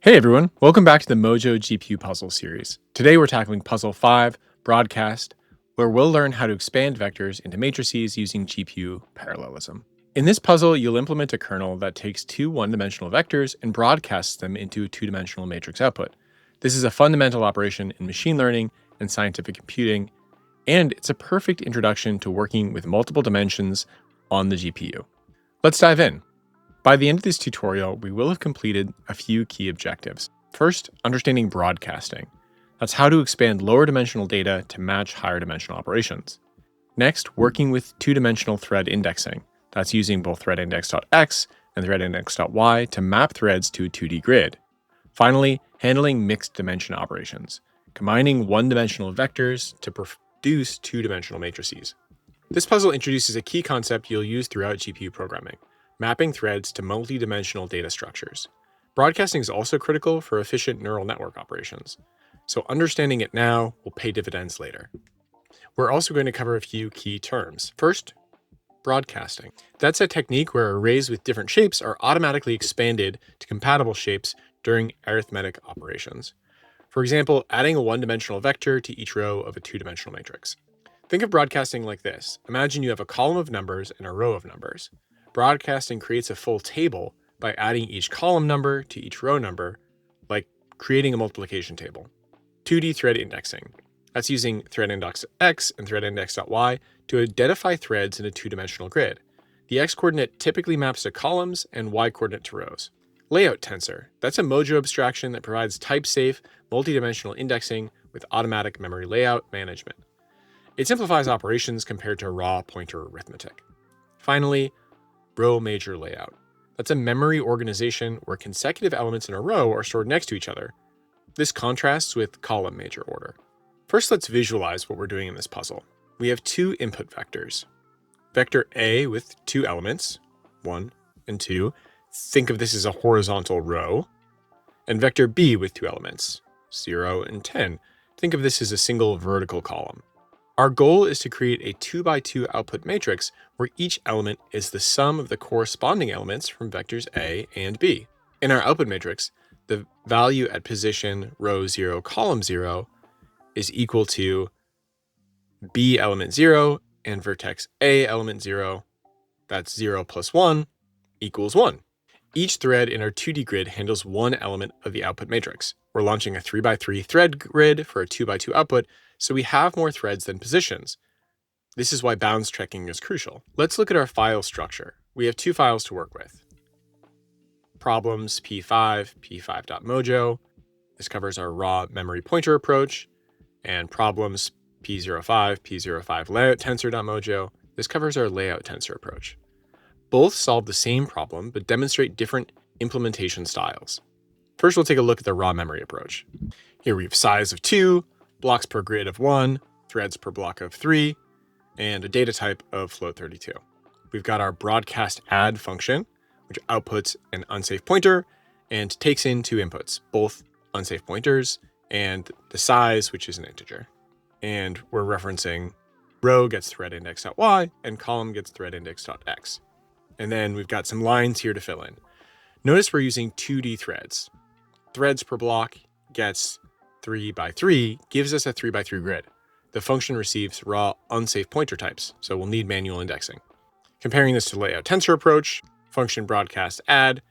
Hey everyone, welcome back to the mojo-gpu-puzzles series. Today we're tackling puzzle 5, broadcast, where we'll learn how to expand vectors into matrices using GPU parallelism. In this puzzle, you'll implement a kernel that takes two one-dimensional vectors and broadcasts them into a two-dimensional matrix output. This is a fundamental operation in machine learning and scientific computing, and it's a perfect introduction to working with multiple dimensions on the GPU. Let's dive in. By the end of this tutorial, we will have completed a few key objectives. First, understanding broadcasting. That's how to expand lower dimensional data to match higher dimensional operations. Next, working with two-dimensional thread indexing. That's using both threadindex.x and threadindex.y to map threads to a 2D grid. Finally, handling mixed dimension operations, combining one-dimensional vectors to produce two-dimensional matrices. This puzzle introduces a key concept you'll use throughout GPU programming: mapping threads to multi-dimensional data structures. Broadcasting is also critical for efficient neural network operations, so understanding it now will pay dividends later. We're also going to cover a few key terms. First, broadcasting. That's a technique where arrays with different shapes are automatically expanded to compatible shapes during arithmetic operations. For example, adding a one-dimensional vector to each row of a two-dimensional matrix. Think of broadcasting like this. Imagine you have a column of numbers and a row of numbers. Broadcasting creates a full table by adding each column number to each row number, like creating a multiplication table. 2D thread indexing. That's using threadindex.x and threadindex.y to identify threads in a two-dimensional grid. The x-coordinate typically maps to columns and y-coordinate to rows. Layout tensor. That's a mojo abstraction that provides type-safe, multi-dimensional indexing with automatic memory layout management. It simplifies operations compared to raw pointer arithmetic. Finally, row major layout. That's a memory organization where consecutive elements in a row are stored next to each other. This contrasts with column major order. First, let's visualize what we're doing in this puzzle. We have two input vectors. Vector A with two elements, 1 and 2. Think of this as a horizontal row. And vector B with two elements, 0 and 10. Think of this as a single vertical column. Our goal is to create a 2x2 output matrix where each element is the sum of the corresponding elements from vectors A and B. In our output matrix, the value at position row 0, column 0 is equal to B element 0 and vertex A element 0. That's 0 plus 1 equals 1. Each thread in our 2D grid handles one element of the output matrix. We're launching a 3x3 thread grid for a 2x2 output, so we have more threads than positions. This is why bounds checking is crucial. Let's look at our file structure. We have two files to work with. Problems p5, p5.mojo. This covers our raw memory pointer approach. And problems p05, p05 layout tensor.mojo. This covers our layout tensor approach. Both solve the same problem, but demonstrate different implementation styles. First, we'll take a look at the raw memory approach. Here we have size of 2, blocks per grid of 1, threads per block of 3, and a data type of float32. We've got our broadcast add function, which outputs an unsafe pointer and takes in two inputs, both unsafe pointers and the size, which is an integer. And we're referencing row gets threadindex.y and column gets threadindex.x. And then we've got some lines here to fill in. Notice we're using 2D threads. Threads per block gets 3x3, gives us a 3x3 grid. The function receives raw unsafe pointer types, so we'll need manual indexing. Comparing this to layout tensor approach, function broadcast add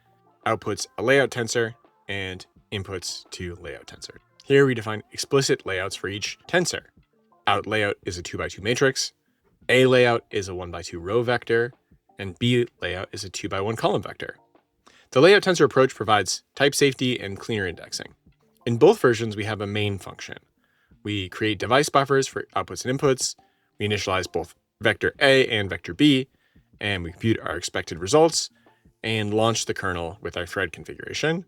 outputs a layout tensor and inputs to layout tensor. Here we define explicit layouts for each tensor. Out layout is a 2x2 matrix, A layout is a 1x2 row vector, and B layout is a 2x1 column vector. The layout tensor approach provides type safety and cleaner indexing. In both versions, we have a main function. We create device buffers for outputs and inputs. We initialize both vector A and vector B, and we compute our expected results and launch the kernel with our thread configuration.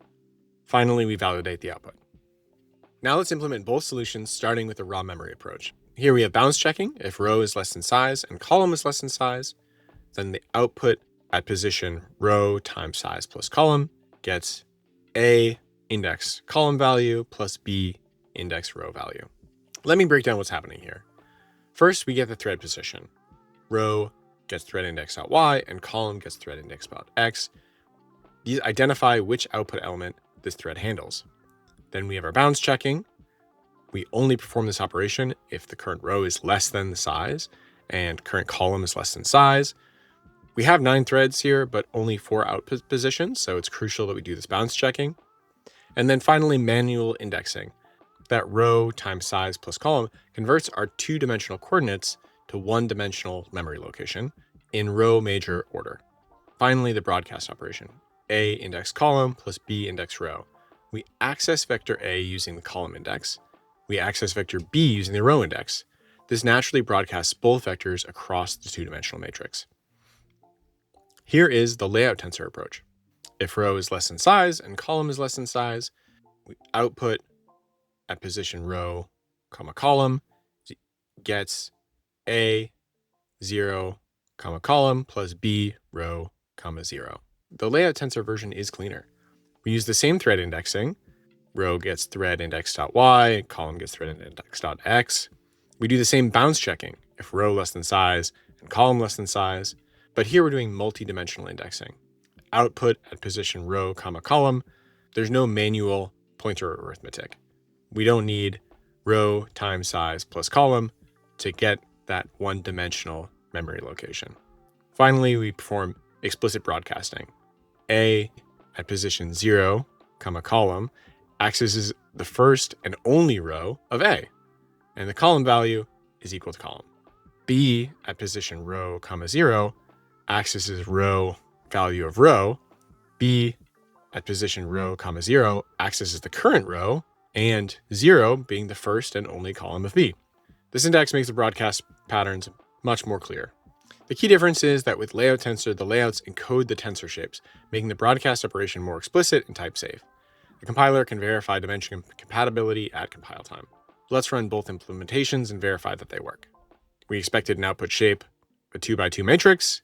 Finally, we validate the output. Now let's implement both solutions, starting with the raw memory approach. Here we have bounds checking. If row is less than size and column is less than size, then the output at position row times size plus column gets A index column value plus B index row value. Let me break down what's happening here. First, we get the thread position. Row gets threadindex.y and column gets threadindex.x. These identify which output element this thread handles. Then we have our bounds checking. We only perform this operation if the current row is less than the size and current column is less than size. We have 9 threads here, but only 4 output positions, so it's crucial that we do this bounds checking. And then finally, manual indexing. That row times size plus column converts our 2-dimensional coordinates to 1-dimensional memory location in row major order. Finally, the broadcast operation. A index column plus B index row. We access vector A using the column index. We access vector B using the row index. This naturally broadcasts both vectors across the 2-dimensional matrix. Here is the layout tensor approach. If row is less than size and column is less than size, we output at position row, comma column gets A 0, comma column plus B row, comma 0. The layout tensor version is cleaner. We use the same thread indexing. Row gets thread index.y, column gets thread index.x. We do the same bounds checking if row less than size and column less than size, but here we're doing multi-dimensional indexing. Output at position row, comma column. There's no manual pointer arithmetic. We don't need row times size plus column to get that 1-dimensional memory location. Finally, we perform explicit broadcasting. A at position 0, comma column accesses the first and only row of A, and the column value is equal to column. B at position row, comma 0 accesses row value of row. B at position row, comma 0 accesses the current row, and 0 being the first and only column of B. This index makes the broadcast patterns much more clear. The key difference is that with layout tensor, the layouts encode the tensor shapes, making the broadcast operation more explicit and type safe. The compiler can verify dimension compatibility at compile time. Let's run both implementations and verify that they work. We expected an output shape, a 2x2 matrix.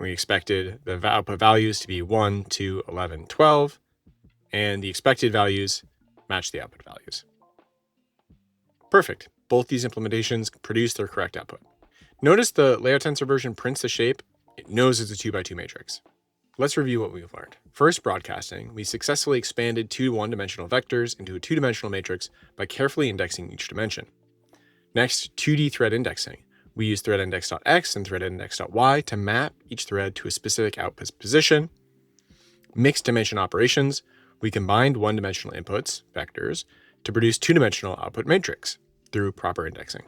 We expected the output values to be 1, 2, 11, 12, and the expected values match the output values. Perfect. Both these implementations produce their correct output. Notice the layout tensor version prints the shape. It knows it's a 2x2 matrix. Let's review what we've learned. First, broadcasting. We successfully expanded 2 1-dimensional vectors into a 2-dimensional matrix by carefully indexing each dimension. Next, 2D thread indexing. We use thread index.x and thread index.y to map each thread to a specific output position. Mixed dimension operations. We combined 1-dimensional inputs, vectors, to produce 2-dimensional output matrix through proper indexing.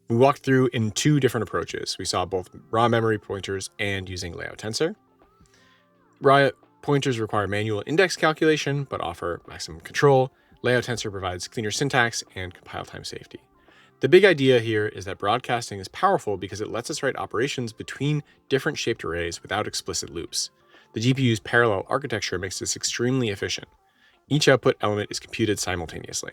We walked through in 2 different approaches. We saw both raw memory pointers and using layout tensor. Raw pointers require manual index calculation, but offer maximum control. Layout tensor provides cleaner syntax and compile time safety. The big idea here is that broadcasting is powerful because it lets us write operations between different shaped arrays without explicit loops. The GPU's parallel architecture makes this extremely efficient. Each output element is computed simultaneously.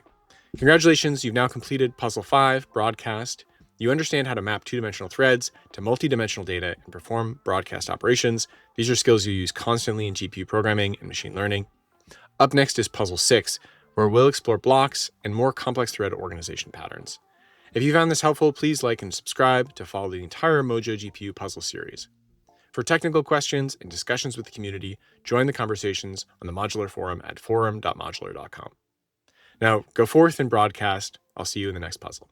Congratulations, you've now completed Puzzle 5, Broadcast. You understand how to map 2-dimensional threads to multi-dimensional data and perform broadcast operations. These are skills you use constantly in GPU programming and machine learning. Up next is Puzzle 6, where we'll explore blocks and more complex thread organization patterns. If you found this helpful, please like and subscribe to follow the entire mojo-gpu puzzle series. For technical questions and discussions with the community, join the conversations on the Modular Forum at forum.modular.com. Now, go forth and broadcast. I'll see you in the next puzzle.